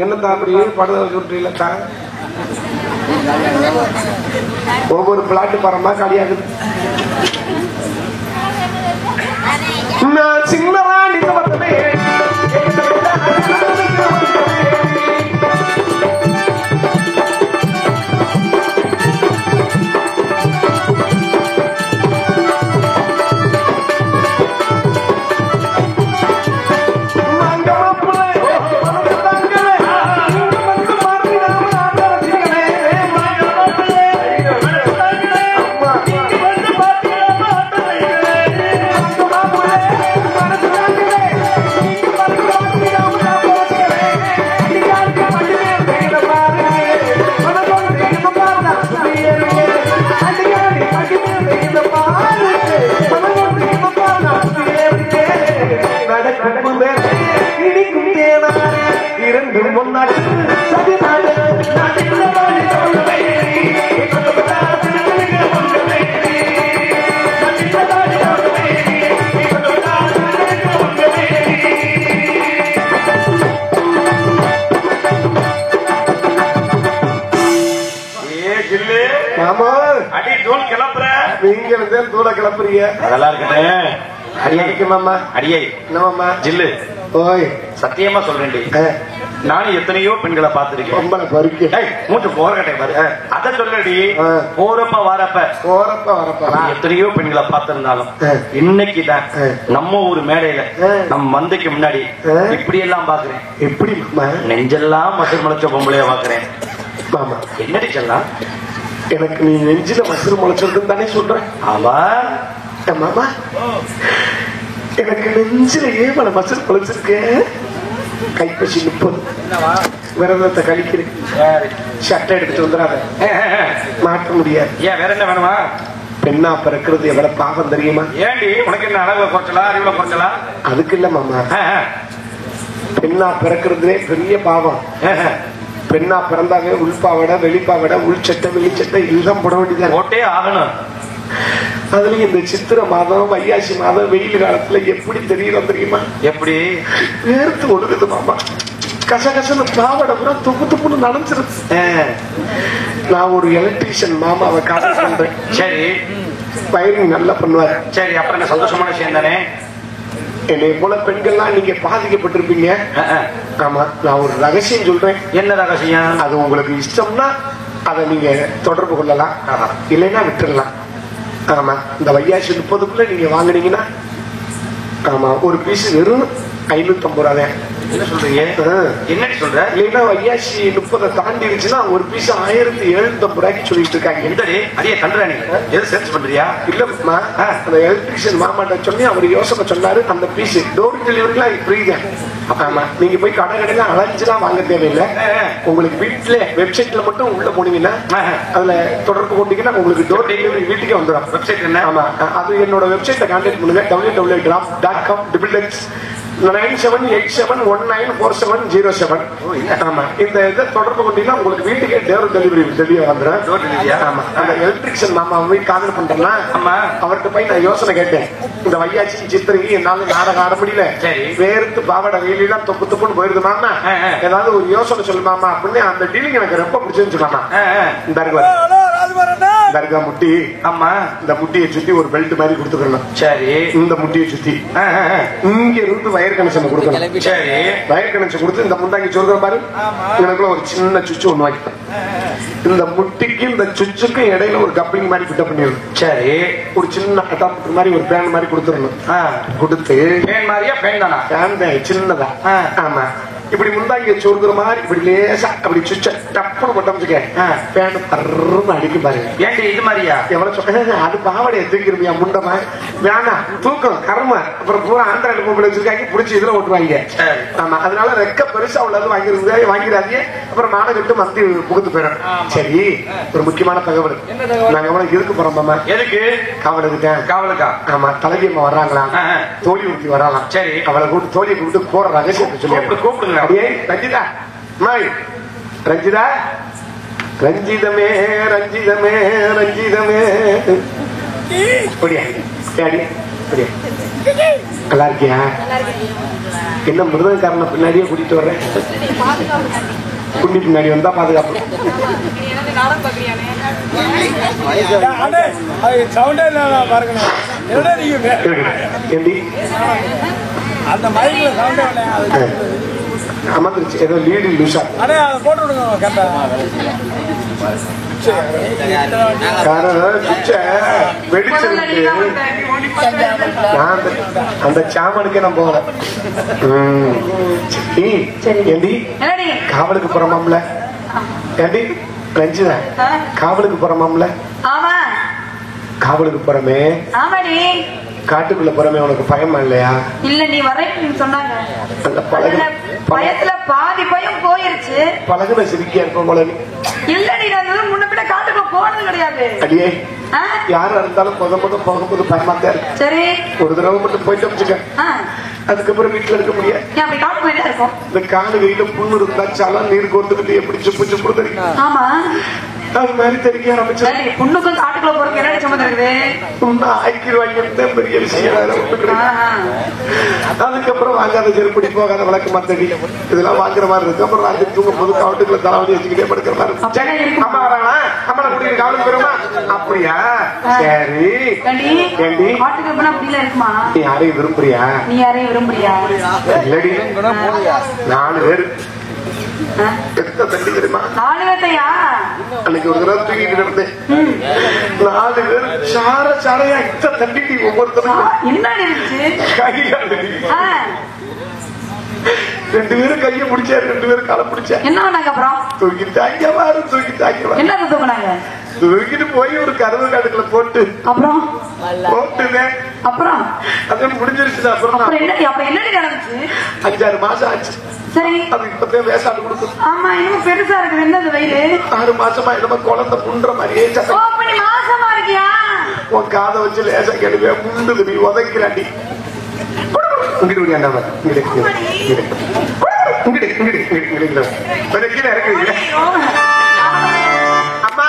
என்னத்தான் அப்படியே படுதல் சொல்றீங்களா? ஒவ்வொரு பிளாட்டு பரமா காலியாகுது. நான் சின்னவாணி சமத்தமே தூள கிளப்புறீங்க. அதெல்லாம் இருக்கட்டும். அடியே மாமா, அடியே என்ன மாமா ஜில்லு? ஓய் சத்தியமா சொல்றேன், நானும் எத்தனையோ பெண்களை பார்த்திருக்கேன். ரொம்ப பருக்கு மூட்டு போறகட்டை பாரு. அத சொல்லடி, போறப்ப வரப்ப எத்தனையோ பெண்களை பார்த்திருந்தாலும் இன்னைக்குதான் நம்ம ஒரு மேடையில நம்ம மந்தைக்கு முன்னாடி இப்படி எல்லாம் பாக்குறேன். எப்படி நெஞ்செல்லாம் மசூர் முளைச்ச பொம்பளைய பாக்குறேன். மாமா என்னடி சொல்லலாம்? எனக்கு நீ நெஞ்சில மசூர் முளைச்சிருக்குன்னு தானே சொல்றேன். ஆமா மாமா, எனக்கு நெஞ்சில ஏன் மசூர் முளைச்சிருக்கு? கைப்பசி 30 விரதத்தை கழிக்கிறேன். சட்டை எடுத்துட்டு வந்துடாத, மாற்ற முடியாது. ஏன் வேற என்ன வேணுமா? பெண்ணா பிறக்கிறது எவ்வளவு பாவம் தெரியுமா? ஏண்டி உனக்கு என்ன அளவுல குறைச்சலா அறிவுல குறைச்சலா? அதுக்கு இல்ல மாமா, பெண்ணா பிறக்கிறதுலே பெரிய பாவம். பெண்ணா பிறந்தாவே உள்பாவடை வெளிப்பாவடை உள்சட்டை வெளிச்சட்டை இதுதான் போட வேண்டியது. ஓட்டே ஆகணும். அதுலயும் இந்த சித்திரை மாதம் வையாசி மாதம் வெயில் காலத்துல எப்படி தெரியும் தெரியுமா? எப்படி நேரத்து ஒழுகுது மாமா. கசகசன்னு பாவடை பூரா துப்பு துப்புன்னு நனைஞ்சிருச்சு. நான் ஒரு எலக்ட்ரீஷியன் மாமாவை கால் பண்றேன். சரி, வயரிங் நல்லா பண்ணுவாரு. சரி, அப்புறம் என்ன சந்தோஷமான விஷயம் தானே. என்னை போல பெண்கள்லாம் நீங்க பாதிக்கப்பட்டிருப்பீங்க. ஆமா, நான் ஒரு ரகசியம் சொல்றேன். என்ன ரகசியம்? அது உங்களுக்கு இஷ்டம்னா அதை நீங்க தொடர்பு கொள்ளலாம், இல்லைன்னா விட்டுடலாம். ஆமா, இந்த வையாசி 30க்குள்ள நீங்க வாங்கினீங்கன்னா ஆமா ஒரு பீஸ் வெறும் 550 ரூபாய். என்ன சொல்றீங்க? என்னடி சொல்ற? இல்லைன்னா வையாசி 30 தாண்டி இருந்துச்சுன்னா ஒரு பீஸ் 1750 ரூபாய்க்கு சொல்லிட்டு இருக்காங்க. எந்தடி அடியே கண்டுறானி எது சேர்ச் பண்றியா? இல்லம்மா, அந்த எலக்ட்ரிஷியன் மாமாட்ட சொல்லி அவர் யோசனை சொன்னாரு. அந்த பீஸ் டோர் டெலிவரிலாம் ஃப்ரீ தான். ஆமா, நீங்க போய் கடை கடையில அலைஞ்சுலாம் வாங்க தேவையில்லை. உங்களுக்கு வீட்டுல வெப்சைட்ல மட்டும் உள்ள போனீங்கன்னா அதுல தொடர்பு கொண்டீங்கன்னா உங்களுக்கு டோர் டெலிவரி வீட்டுக்கே வந்துடும். வெப்சைட் என்ன? ஆமா, அது என்னோட வெப்சைட்டை கான்டாக்ட் பண்ணுங்க. www.com 9787194707. ஆமா, இந்த இதை தொடர்பு கொண்டீங்கன்னா உங்களுக்கு வீட்டுக்கே டெலிவரி வந்துடும். ஆமா, அந்த எலக்ட்ரிஷியன் மாமா போய் காதல் பண்றேன்னா அவர்கிட்ட போய் நான் யோசனை கேட்டேன். இந்த வையாச்சி சித்திரைக்கு என்னால நாடகம் ஆட முடியல, வேர்த்து பாவாடை வெயிலாம் தொப்பு தொப்புன்னு போயிருது மாமா, ஏதாவது ஒரு யோசனை சொல்லு மாமா அப்படின்னு. அந்த டீலிங் எனக்கு ரொம்ப பிடிச்சிருந்துச்சு மாமா. இந்த தர்கா முட்டி, ஆமா, இந்த முட்டியை சுத்தி ஒரு பெல்ட் மாதிரி கொடுத்துக்கணும். சரி, இந்த முட்டியை சுத்தி இங்க இருந்து வயர் கனெக்ஷன் கொடுக்கணும். சரி, வயர் கனெக்ஷன் கொடுத்து இந்த முந்தாங்கி சொல்ற பாரு, எனக்குள்ள ஒரு சின்ன சுவிட்ச் ஒண்ணு வாங்கிட்டேன். இந்த முட்டிக்கு இந்த சுவிட்சுக்கும் இடையில ஒரு கப்ளிங் மாதிரி ஃபிட் பண்ணிடணும். சரி, ஒரு சின்ன அடாப்டர் மாதிரி ஒரு பேன் மாதிரி கொடுத்துடணும். கொடுத்து பேன் மாதிரியா? பேன் தானா? பேன் தான், சின்னதா. ஆமா, இப்படி முந்தாங்க சொருகிற மாதிரி இப்படி லேசா அப்படி சுவிட்ச டப்புன்னு போட்டோம் பேன் பர்றன்னு அடிக்கும் பாருங்க. ஏன் இது மாதிரியா? எவ்வளவு சொல்ல, அது பாவடைய தூக்கிருமியா முண்டமா? வேணா, தூக்கம் கர்ம. அப்புறம் பூரா ஆந்திராண்டு பொம்பளை வச்சிருக்காங்க, பிடிச்சி இதுல ஓட்டுவாங்க. ஆமா, அதனால ரெக்க பெருசா உள்ளது வாங்கிடாதீங்க, அப்புறம் மானகட்டு மந்தி புகுத்து போயிடும். சரி, ஒரு முக்கியமான தகவல். நாங்க எவ்வளவு இருக்கு போறோம் மாமா? எதுக்கு? காவலுக்கு. காவலுக்கா? ஆமா, தலைவி அம்மா வர்றாங்களா, தோழி ஊற்றி வரலாம். சரி, அவளை கூப்பிட்டு தோழியை கூப்பிட்டு போற ரகசியத்தை சொல்லி கூப்பிடுங்க. அப்படியே ரஞ்சிதா, மாய் ரஞ்சிதா, ரஞ்சிதமே ரஞ்சிதமே ரஞ்சிதமே, நல்லா இருக்கியா? என்ன மிருதங்காரனை பின்னாடியே கூட்டிட்டு வர்றேன். குண்டி பின்னாடி வந்தா பாதுகாப்பு. அமர்ந்துருச்சு, ஏதோ லீடு லூசா வெடிச்சிருக்கு. அந்த சாமனுக்கே நான் போறேன். ஏண்டி காவலுக்கு போறோமாம்ல? ஏண்டி ரஞ்சிதா, காவலுக்கு போறோமாம்ல? காவலுக்கு போறமே, காட்டுக்குள்ள போறமே, உனக்கு பயமா இல்லையா? இல்ல, நீ வரேன்னு சொன்னாங்க. அந்த பயத்துல பாதி பயம் போயிருச்சு. பழகுன சிரிக்கியா இருப்போம் போல. இல்லடி, நான் முன்ன பின்ன காட்டுக்குள்ள போனது கிடையாது. அடியே, யாரா இருந்தாலும் போகும்போது பயமா தான் இருக்கு. சரி, ஒரு தடவை மட்டும் போயிட்டு வச்சுக்க, அதுக்கப்புறம் வீட்டுல இருக்க முடியாது. இந்த காலு வெயில புண்ணு இருந்தா சாலாம் நீர் கோர்த்துக்கிட்டு எப்படி சுப்பு சுப்பு தெரியும். ஆமா, அது மாதிரி தெரிவிக்க ஆரம்பிச்சு. புண்ணுக்கும் காட்டுக்குள்ள போறதுக்கு என்ன சம்மந்தம் இருக்குது? ஆய்க்கிடுவாங்க, பெரிய விஷயம். அதுக்கப்புறம் வாங்காத செருப்படி, போகாத விளக்கு மத்தடி, இதெல்லாம் வாங்குற மாதிரி இருக்கு. அப்புறம் ராத்திரி தூங்கும் போது காட்டுக்குள்ள தலைவலி வச்சுக்கிட்டே படுக்கிற மாதிரி இருக்கு. அம்மா வராங்களா? அம்மா கூட்டிட்டு காவலுக்கு போயிருமா? அப்படியா? சரி, நீ யாரையும் விரும்புறியா? நீ யாரையும் விரும்புறியா? இல்லடி, 4 பேரு. அன்னைக்கு ஒரு தடவை தூக்கிட்டு இருந்தேன். 4 பேர் சார சாரையா இத்த தண்டிட்டு ஒவ்வொருத்தரும் 2 பேரும் கையை பிடிச்சாரு, 2 பேரும் காலை பிடிச்சா. என்ன அப்புறம் தூக்கிட்டாங்க வாரு, தூக்கிட்டாங்க. என்ன தூக்குனாங்க? தூக்கிட்டு போய் ஒரு கருவு காட்டுக்குள்ள போட்டு அப்புறம் போட்டுவேன். அப்புறம் அது முடிஞ்சிருச்சு. அப்புறம் என்ன நடந்துச்சு? 5-6 மாசம் ஆச்சு. சரி, அது இப்பதே வேசாடு கொடுக்கும். ஆமா, இன்னும் பெருசா இருக்குது. என்ன வயிறு? 6 மாசமா என்னமோ குழந்தை புண்ற மாதிரியே. நீ மாசமா இருக்கியா? உன் காதை வச்சு லேசா கேள்வி முண்டுது, நீ உதைக்கிறாண்டி. இங்கிட்டு விடியாண்டாம கீழே இறக்குறீங்க. அம்மா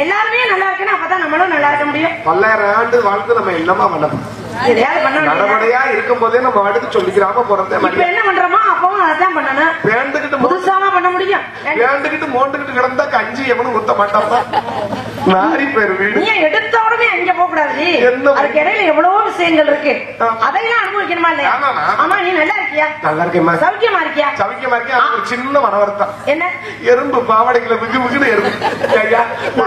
எல்லாருமே நல்லா இருக்கணும், அப்பதான் நம்மளும் நல்லா இருக்க முடியும். 1000 ஆண்டு வாழ்ந்து நம்ம என்னமா பண்ணணும்? நடவடியா இருக்கும் போதே நம்ம அடுத்து சொல்லிக்கிறாம போறதே. இப்ப என்ன பண்றோமோ அப்பவும் அதான் பண்ணணும். வேண்டுகிட்டு புதுசாமா பண்ண முடியும். வேண்டுகிட்டு மோண்டுகிட்டு கிடந்தா கஞ்சி எவனும் ஊத்த மாட்டாப்பா. மாறி பேரு வீடு. நீ எடுத்த உடனே அங்க போக கூடாது. அதுக்கு இடையில எவ்வளவோ விஷயங்கள் இருக்கு, அதையெல்லாம் அனுபவிக்கணுமா இல்லையா? ஆமா, நீ நல்லா இருக்கியா? நல்லா இருக்கேன். சௌக்கியமா இருக்கியா? சௌக்கியமா இருக்கேன். ஒரு சின்ன மனவர்த்தம். என்ன? எறும்பு பாவடைக்குள்ள விகு விகுன்னு எறும்பு.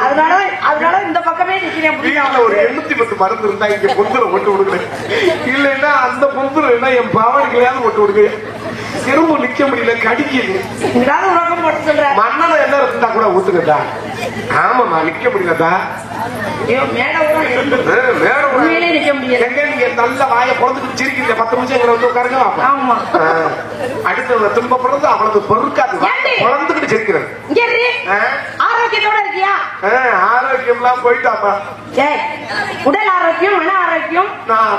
அதனால இந்த பக்கமே நிக்கிறேன். ஒரு 810 மருந்து இருந்தா இங்க பொந்துல ஓட்டு விடுங்க, இல்லைன்னா அந்த பொந்துல என் பாவடைக்குள்ளையாவது ஓட்டு விடுங்க. எறும்பு நிக்க முடியல, கடிக்குது. மண்ணல என்ன இருந்தா கூட ஊத்துக்கட்டா. ஆமாமா, நிக்க முடியலதா. நல்ல வாயை பொழுதுட்டு சிரிக்கிறீங்க. 10 நிமிஷம் எங்களை வந்து உட்காருங்க. அடுத்து துன்பப்படுறது அவளுக்கு பொறுக்காது, குழந்துகிட்டு சிரிக்கிறது. ஆரோக்கியத்தோட இருக்கியா? ஆரோக்கியம் எல்லாம் போயிட்டாமா. உடல் ஆரோக்கியம், மன ஆரோக்கியம்,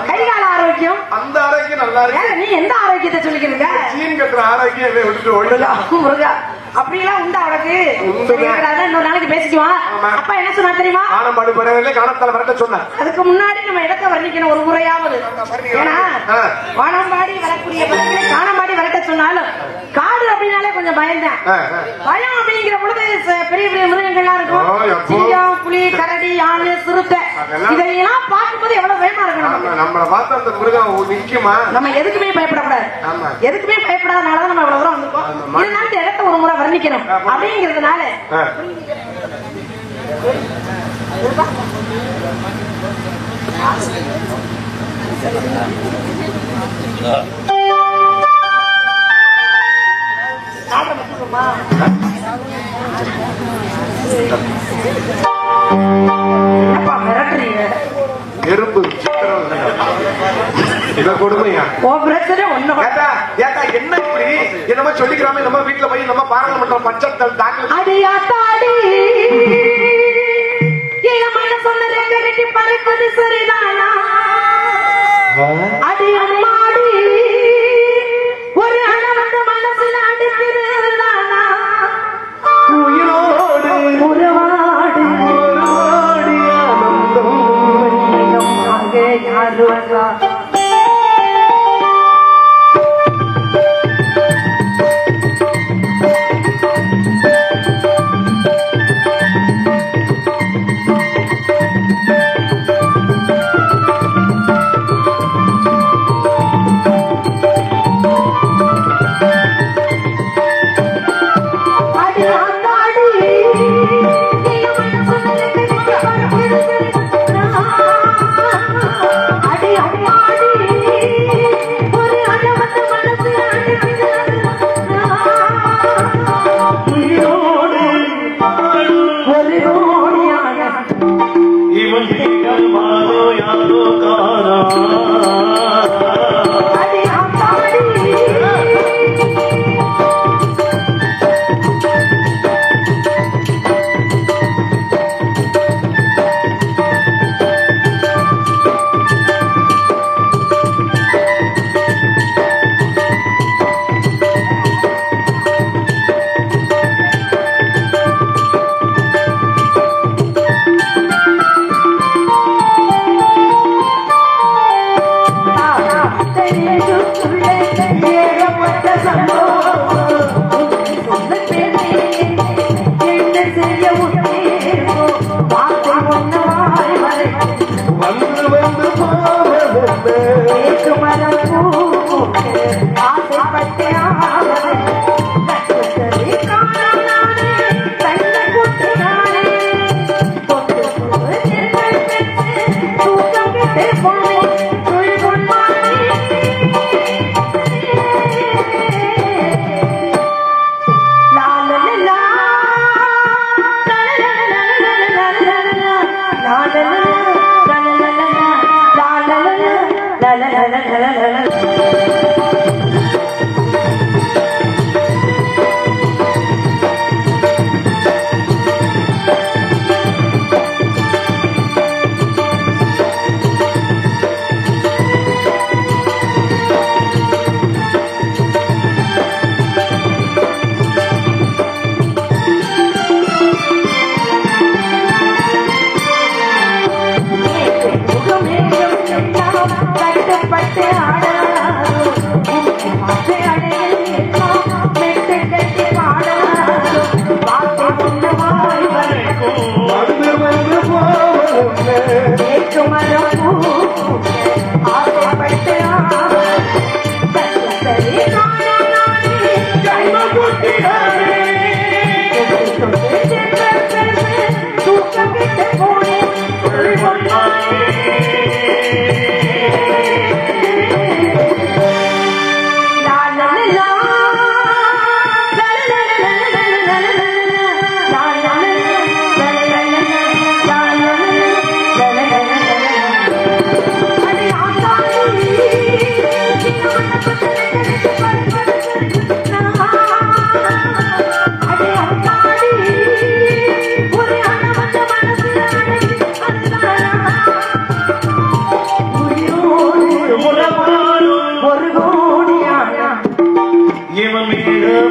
கைகால ஆரோக்கியம், அந்த ஆரோக்கியம் நல்லா இருக்கு. நீ எந்த ஆரோக்கியத்தை சொல்லிக்கிறீங்க? சீன் கட்டுற ஆரோக்கியம் விட்டுட்டு அப்படியெல்லாம் உண்டா உனக்கு? இன்னொரு நாளைக்கு பேசிக்குவான். அப்பா என்ன சொன்னா தெரியுமா? காணப்பாடு பறவை காணத்தால வரட்ட சொன்ன. அதுக்கு முன்னாடி நம்ம இடத்தை வர்ணிக்கணும் ஒரு முறையாவது. ஏன்னா வானம்பாடி வரக்கூடிய பறவை காணம்பாடி வரட்ட சொன்னாலும் காடு அப்படின்னாலே கொஞ்சம் பயந்தேன். பயம் அப்படிங்கிற பொழுது பெரிய பெரிய மிருகங்கள்லாம் இருக்கும். சிங்கம், புலி, கரடி, யானை, சிறுத்தை, இதையெல்லாம் பார்க்கும்போது எவ்வளவு பயமா இருக்கணும். நம்மள பார்த்து அந்த மிருகம் நிக்குமா? நம்ம எதுக்குமே பயப்படக்கூடாது. எதுக்குமே பயப்படாதனாலதான் நம்ம இவ்வளவு தூரம் வந்திருக்கோம். இதனால இடத்தை ஒரு முறை வர்ணிக்கணும் அப்படிங்கிறதுனால மிரட்டுறீங்க. எறும்பு இத கொடுமையா? என்ன இப்படி என்னமா சொல்லிக்கிறாம நம்ம வீட்டுல போய் நம்ம பாராளுமன்ற பட்சத்தில் தாக்கல் பறிப்பது சரிதானா? அடி அம்மாடி ஒரு அளவந்த மனசுல அடிக்கிறதானா? உயிரோடு உறவாடு ஆனந்தம் யாரு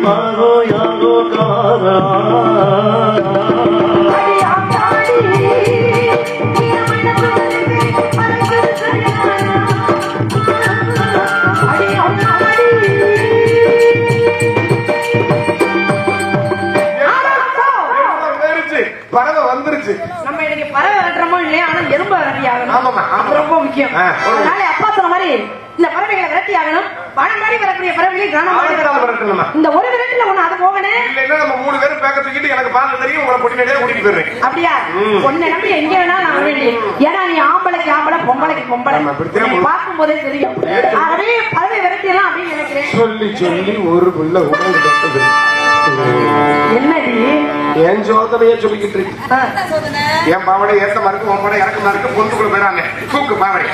யாரோ யாரோ காதலா பறவை வந்துருச்சு. நம்ம இன்னைக்கு பறவை விரட்டுறோமோ இல்லையா, ஆனா எறும்ப விரட்டி ஆகணும். அது ரொம்ப முக்கியம். அதனால அப்பா சொன்ன மாதிரி இந்த பறவைகளை விரட்டி ஆகணும். வானம்பாடி வரக்கூடிய பறவைகளை காணாம இந்த ஒரு விரட்டுல ஒண்ணு அது போகணும். இல்லைன்னா நம்ம 3 பேரும் பேக்க தூக்கிட்டு எனக்கு பார்க்க தெரியும், உங்களை பொட்டினடியா கூட்டிட்டு போயிடுறேன். அப்படியா? ஒன்ன நம்பி எங்க வேணா நான் வருவேன். ஏன்னா நீ ஆம்பளைக்கு ஆம்பளை, பொம்பளைக்கு பொம்பளை, பார்க்கும் போதே தெரியும். ஆகவே பறவை விரட்டி எல்லாம் அப்படின்னு நினைக்கிறேன். சொல்லி சொல்லி ஒரு புள்ள உடல் கட்டது. என்னடி என் சோதனையே சொல்லிக்கிட்டு இருக்கு. என் பாவடை ஏத்த மறுக்கு, உன் பாவடை இறக்க மறுக்கு, பொந்துக்குள்ள போயிடாங்க. தூக்கு பாவடை.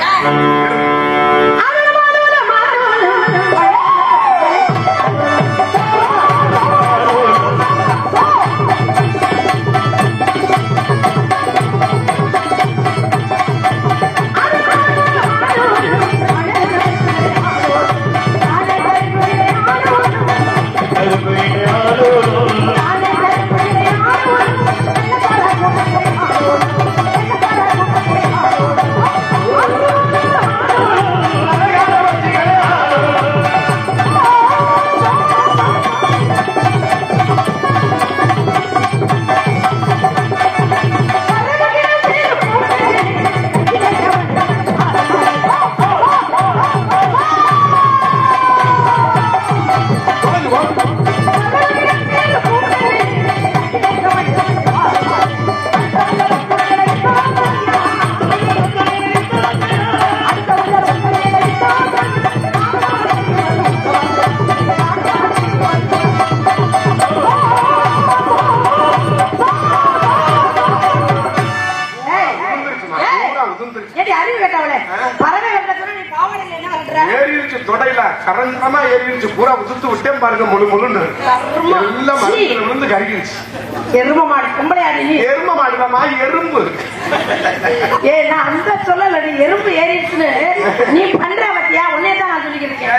கரண்டமா ஏறிடுச்சு, பூரா சுத்து விட்டேன் பாருங்க. முழு முழுன்னு எல்லாம் மரத்துல விழுந்து கருகிடுச்சு. எரும மாடு கும்பளையாடி, எரும மாடுதாமா, எறும்பு. ஏ நான் அந்த சொல்லல, நீ எறும்பு ஏறிடுச்சுன்னு நீ பண்ற பத்தியா, உன்னே தான் நான் சொல்லிக்கிட்டு இருக்கேன்.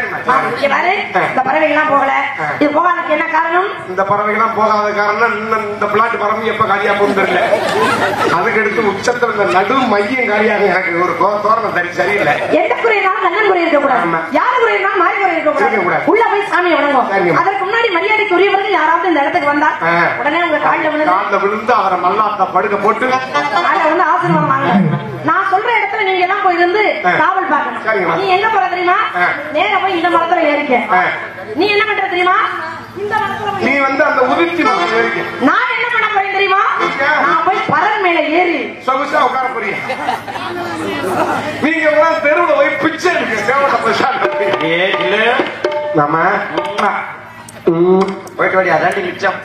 இந்த பறவைகள்லாம் போகல, இது போகாததுக்கு என்ன காரணம்? இந்த பறவைகள்லாம் போகாத காரணம் இந்த பிளாட் பறவை எப்ப காலியா போகுது. அதுக்கு எடுத்து உச்சத்துல இந்த நடு மையம் காலியாக எனக்கு ஒரு தோரணம் சரியில்லை. எந்த குறையினாலும் நல்ல குறை இருக்கக்கூடாது, யாரு குறையினாலும் மாறி குறை இருக்கக்கூடாது. உள்ள போய் சாமியை வணங்குவோம். அதற்கு முன்னாடி மரியாதைக்கு உரியவர்கள் யாராவது இந்த இடத்துக்கு வந்தா உடனே உங்க காலில் விழுந்து அவரை மல்லாத்த படுக்க போட்டு வந்து ஆசீர்வாதம் வாங்க. நான் சொல்ற இடத்துல நீங்க எல்லாம் போயிருந்து காவல் பார்க்கணும். நீ என்ன பண்ண தெரியுமா, நேர போய் இந்த மரத்துல ஏறிக்க. நீ என்ன பண்ற தெரியுமா, இந்த மரத்துல நீ வந்து அந்த உதிர்ச்சி ஏறிக்க. நான் என்ன பண்ண போறேன் தெரியுமா, நான் போய் பறவை மேல ஏறி சொகுசா உட்கார போறீங்க. நீங்க தெருவுல போய் பிச்சை இருக்கு நம்ம போயிட்டு வாடி, அதாண்டி மிச்சம்.